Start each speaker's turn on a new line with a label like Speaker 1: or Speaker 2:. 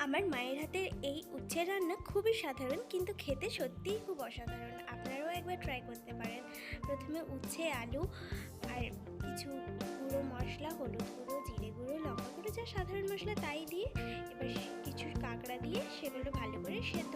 Speaker 1: আমার মায়ের হাতের এই উচ্ছের রান্না খুবই সাধারণ, কিন্তু খেতে সত্যিই খুব অসাধারণ। আপনারাও একবার ট্রাই করতে পারেন। প্রথমে উচ্ছে, আলু আর কিছু গুঁড়ো মশলা, হলুদ গুঁড়ো, জিরে গুঁড়ো, লঙ্কা গুঁড়ো, যা সাধারণ মশলা তাই দিয়ে এবার কিছু কাঁকড়া দিয়ে সেগুলো ভালো করে সেদ্ধ